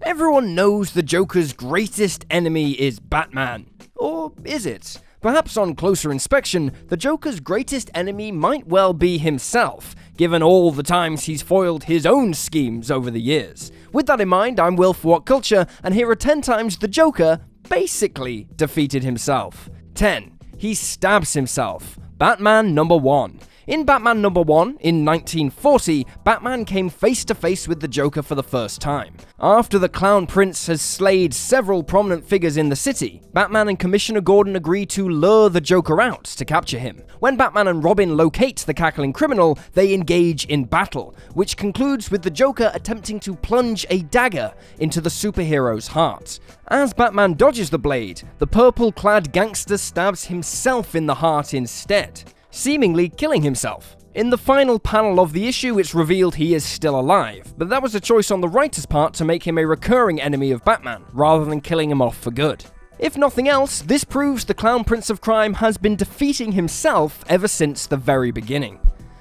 Everyone knows the Joker's greatest enemy is Batman. Or is it? Perhaps on closer inspection, the Joker's greatest enemy might well be himself, given all the times he's foiled his own schemes over the years. With that in mind, I'm Will for What Culture, and here are 10 times the Joker basically defeated himself. 10. He stabs himself. Batman number 1. In Batman number 1, in 1940, Batman came face to face with the Joker for the first time. After the Clown Prince has slayed several prominent figures in the city, Batman and Commissioner Gordon agree to lure the Joker out to capture him. When Batman and Robin locate the cackling criminal, they engage in battle, which concludes with the Joker attempting to plunge a dagger into the superhero's heart. As Batman dodges the blade, the purple-clad gangster stabs himself in the heart instead, seemingly killing himself. In the final panel of the issue, it's revealed he is still alive, but that was a choice on the writer's part to make him a recurring enemy of Batman, rather than killing him off for good. If nothing else, this proves the Clown Prince of Crime has been defeating himself ever since the very beginning.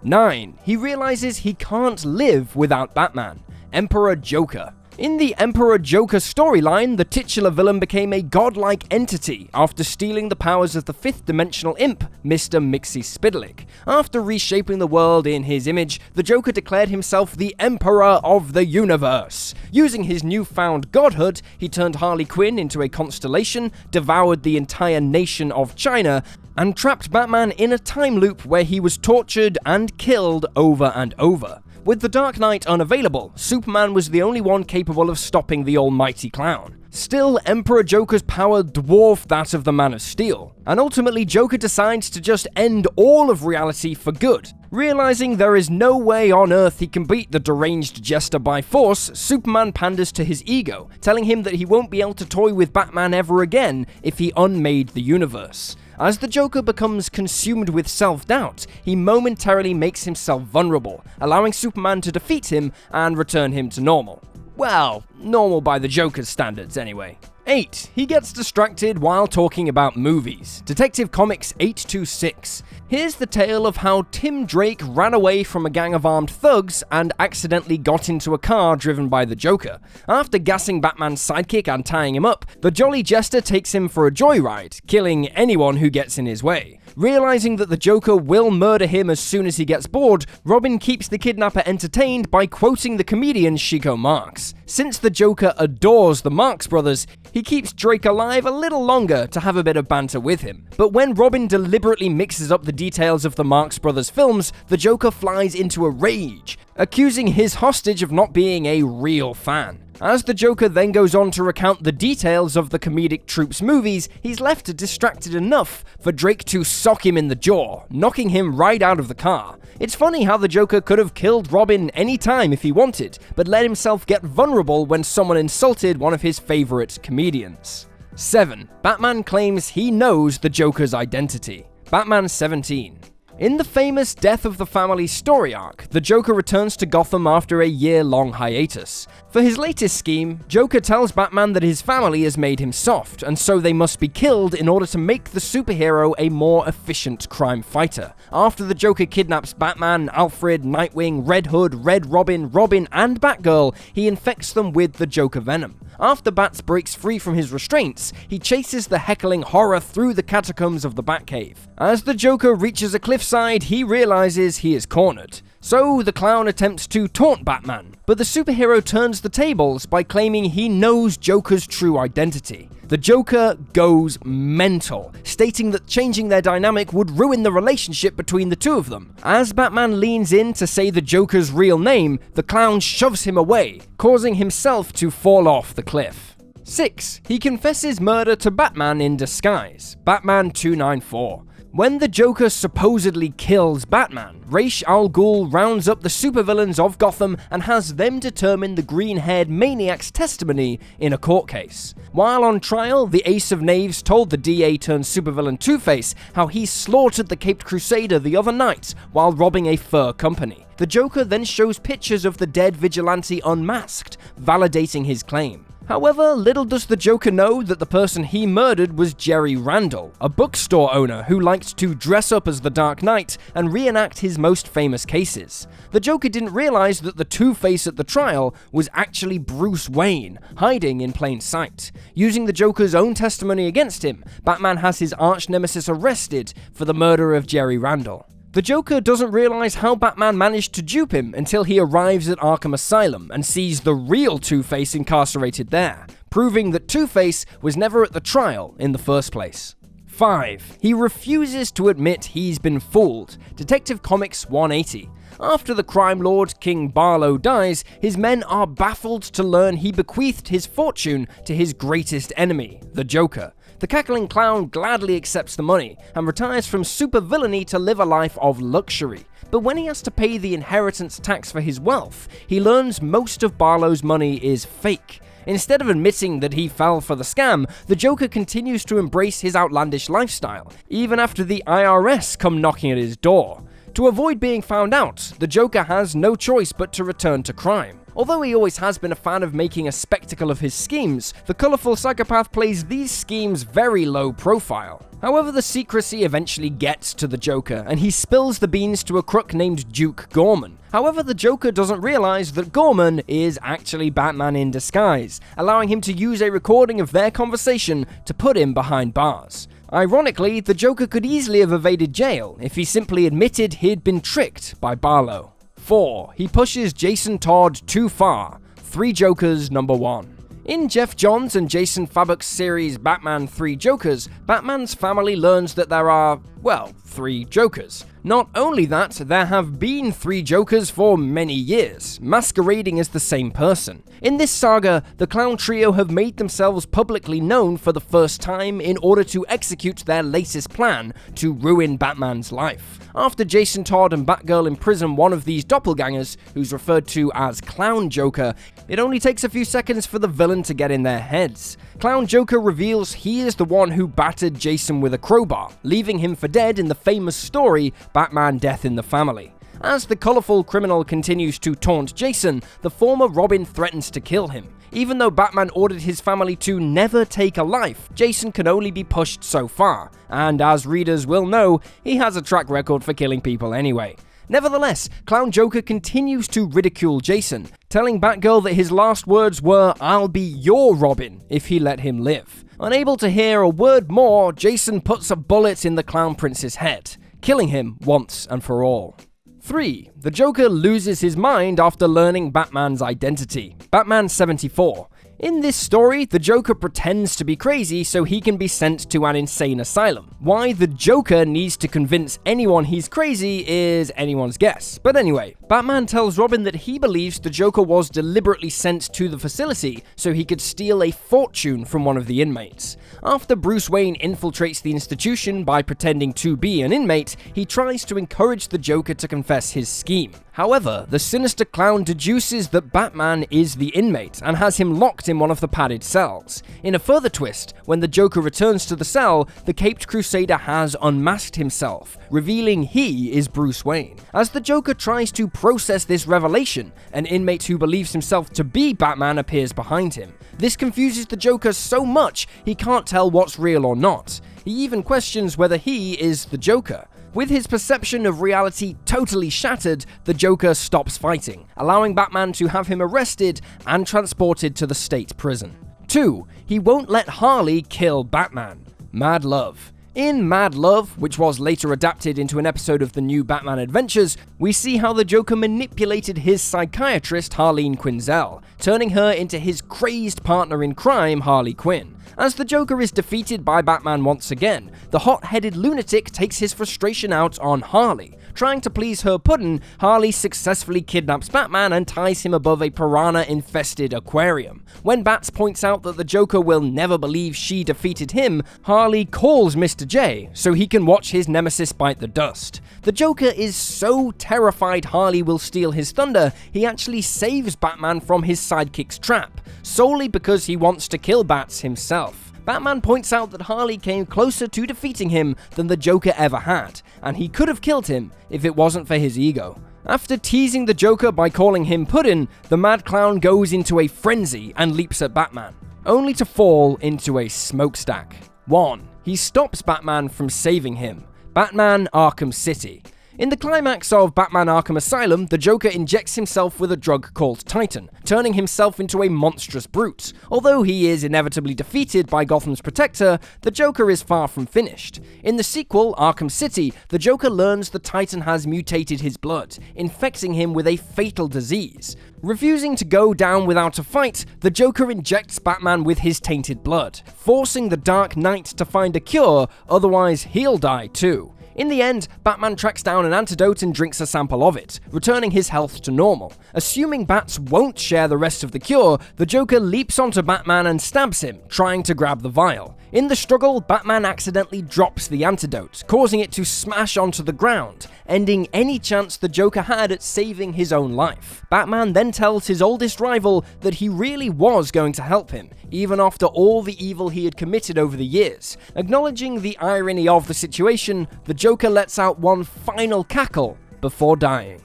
9. He realizes he can't live without Batman. Emperor Joker. In the Emperor Joker storyline, the titular villain became a godlike entity after stealing the powers of the fifth-dimensional imp, Mr. Mxyzptlk. After reshaping the world in his image, the Joker declared himself the Emperor of the Universe. Using his newfound godhood, he turned Harley Quinn into a constellation, devoured the entire nation of China, and trapped Batman in a time loop where he was tortured and killed over and over. With the Dark Knight unavailable, Superman was the only one capable of stopping the almighty clown. Still, Emperor Joker's power dwarfed that of the Man of Steel, and ultimately Joker decides to just end all of reality for good. Realizing there is no way on Earth he can beat the deranged jester by force, Superman panders to his ego, telling him that he won't be able to toy with Batman ever again if he unmade the universe. As the Joker becomes consumed with self-doubt, he momentarily makes himself vulnerable, allowing Superman to defeat him and return him to normal. Well, normal by the Joker's standards anyway. 8. He gets distracted while talking about movies. Detective Comics 826. Here's the tale of how Tim Drake ran away from a gang of armed thugs and accidentally got into a car driven by the Joker. After gassing Batman's sidekick and tying him up, the jolly jester takes him for a joyride, killing anyone who gets in his way. Realizing that the Joker will murder him as soon as he gets bored, Robin keeps the kidnapper entertained by quoting the comedian Chico Marx. Since the Joker adores the Marx Brothers, he keeps Drake alive a little longer to have a bit of banter with him. But when Robin deliberately mixes up the details of the Marx Brothers films, the Joker flies into a rage, accusing his hostage of not being a real fan. As the Joker then goes on to recount the details of the comedic troupe's movies, he's left distracted enough for Drake to sock him in the jaw, knocking him right out of the car. It's funny how the Joker could have killed Robin any time if he wanted, but let himself get vulnerable when someone insulted one of his favorite comedians. 7. Batman claims he knows the Joker's identity. Batman 17. In the famous Death of the Family story arc, the Joker returns to Gotham after a year-long hiatus. For his latest scheme, Joker tells Batman that his family has made him soft, and so they must be killed in order to make the superhero a more efficient crime fighter. After the Joker kidnaps Batman, Alfred, Nightwing, Red Hood, Red Robin, Robin, and Batgirl, he infects them with the Joker venom. After Bats breaks free from his restraints, he chases the heckling horror through the catacombs of the Batcave. As the Joker reaches a cliffside, he realizes he is cornered. So the clown attempts to taunt Batman, but the superhero turns the tables by claiming he knows Joker's true identity. The Joker goes mental, stating that changing their dynamic would ruin the relationship between the two of them. As Batman leans in to say the Joker's real name, the clown shoves him away, causing himself to fall off the cliff. 6. He confesses murder to Batman in disguise. Batman 294. When the Joker supposedly kills Batman, Ra's al Ghul rounds up the supervillains of Gotham and has them determine the green-haired maniac's testimony in a court case. While on trial, the Ace of Knaves told the DA turned supervillain Two-Face how he slaughtered the Caped Crusader the other night while robbing a fur company. The Joker then shows pictures of the dead vigilante unmasked, validating his claim. However, little does the Joker know that the person he murdered was Jerry Randall, a bookstore owner who liked to dress up as the Dark Knight and reenact his most famous cases. The Joker didn't realize that the Two-Face at the trial was actually Bruce Wayne, hiding in plain sight. Using the Joker's own testimony against him, Batman has his arch-nemesis arrested for the murder of Jerry Randall. The Joker doesn't realize how Batman managed to dupe him until he arrives at Arkham Asylum and sees the real Two-Face incarcerated there, proving that Two-Face was never at the trial in the first place. 5. He refuses to admit he's been fooled. Detective Comics 180. After the crime lord King Barlow dies, his men are baffled to learn he bequeathed his fortune to his greatest enemy, the Joker. The cackling clown gladly accepts the money and retires from supervillainy to live a life of luxury. But when he has to pay the inheritance tax for his wealth, he learns most of Barlow's money is fake. Instead of admitting that he fell for the scam, the Joker continues to embrace his outlandish lifestyle, even after the IRS come knocking at his door. To avoid being found out, the Joker has no choice but to return to crime. Although he always has been a fan of making a spectacle of his schemes, the colourful psychopath plays these schemes very low profile. However, the secrecy eventually gets to the Joker, and he spills the beans to a crook named Duke Gorman. However, the Joker doesn't realise that Gorman is actually Batman in disguise, allowing him to use a recording of their conversation to put him behind bars. Ironically, the Joker could easily have evaded jail if he simply admitted he'd been tricked by Barlow. 4. He pushes Jason Todd too far. 3 Jokers number 1. In Jeff Johns and Jason Fabok's series Batman 3 Jokers, Batman's family learns that there are, well, 3 Jokers. Not only that, there have been 3 Jokers for many years, masquerading as the same person. In this saga, the clown trio have made themselves publicly known for the first time in order to execute their latest plan to ruin Batman's life. After Jason Todd and Batgirl imprison one of these doppelgangers, who's referred to as Clown Joker, it only takes a few seconds for the villain to get in their heads. Clown Joker reveals he is the one who battered Jason with a crowbar, leaving him for dead in the famous story Batman Death in the Family. As the colourful criminal continues to taunt Jason, the former Robin threatens to kill him. Even though Batman ordered his family to never take a life, Jason can only be pushed so far, and as readers will know, he has a track record for killing people anyway. Nevertheless, Clown Joker continues to ridicule Jason, telling Batgirl that his last words were, "I'll be your Robin," if he let him live. Unable to hear a word more, Jason puts a bullet in the Clown Prince's head, killing him once and for all. 3. The Joker loses his mind after learning Batman's identity. Batman 74. In this story, the Joker pretends to be crazy so he can be sent to an insane asylum. Why the Joker needs to convince anyone he's crazy is anyone's guess. But anyway, Batman tells Robin that he believes the Joker was deliberately sent to the facility so he could steal a fortune from one of the inmates. After Bruce Wayne infiltrates the institution by pretending to be an inmate, he tries to encourage the Joker to confess his scheme. However, the sinister clown deduces that Batman is the inmate and has him locked in one of the padded cells. In a further twist, when the Joker returns to the cell, the Caped Crusader has unmasked himself, revealing he is Bruce Wayne. As the Joker tries to process this revelation, an inmate who believes himself to be Batman appears behind him. This confuses the Joker so much he can't tell what's real or not. He even questions whether he is the Joker. With his perception of reality totally shattered, the Joker stops fighting, allowing Batman to have him arrested and transported to the state prison. 2. He won't let Harley kill Batman. Mad Love. In Mad Love, which was later adapted into an episode of the New Batman Adventures, we see how the Joker manipulated his psychiatrist Harleen Quinzel, turning her into his crazed partner in crime, Harley Quinn. As the Joker is defeated by Batman once again, the hot-headed lunatic takes his frustration out on Harley. Trying to please her puddin', Harley successfully kidnaps Batman and ties him above a piranha-infested aquarium. When Bats points out that the Joker will never believe she defeated him, Harley calls Mr. J so he can watch his nemesis bite the dust. The Joker is so terrified Harley will steal his thunder, he actually saves Batman from his sidekick's trap, solely because he wants to kill Bats himself. Batman points out that Harley came closer to defeating him than the Joker ever had, and he could have killed him if it wasn't for his ego. After teasing the Joker by calling him Puddin', the Mad Clown goes into a frenzy and leaps at Batman, only to fall into a smokestack. 1. He stops Batman from saving him. Batman Arkham City. In the climax of Batman Arkham Asylum, the Joker injects himself with a drug called Titan, turning himself into a monstrous brute. Although he is inevitably defeated by Gotham's protector, the Joker is far from finished. In the sequel, Arkham City, the Joker learns the Titan has mutated his blood, infecting him with a fatal disease. Refusing to go down without a fight, the Joker injects Batman with his tainted blood, forcing the Dark Knight to find a cure, otherwise he'll die too. In the end, Batman tracks down an antidote and drinks a sample of it, returning his health to normal. Assuming Bats won't share the rest of the cure, the Joker leaps onto Batman and stabs him, trying to grab the vial. In the struggle, Batman accidentally drops the antidote, causing it to smash onto the ground, ending any chance the Joker had at saving his own life. Batman then tells his oldest rival that he really was going to help him, even after all the evil he had committed over the years. Acknowledging the irony of the situation, the Joker lets out one final cackle before dying.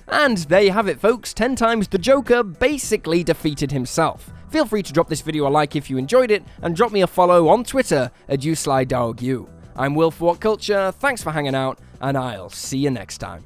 And there you have it, folks. 10 times the Joker basically defeated himself. Feel free to drop this video a like if you enjoyed it, and drop me a follow on Twitter at YouSlyDogU. I'm Will for What Culture, thanks for hanging out, and I'll see you next time.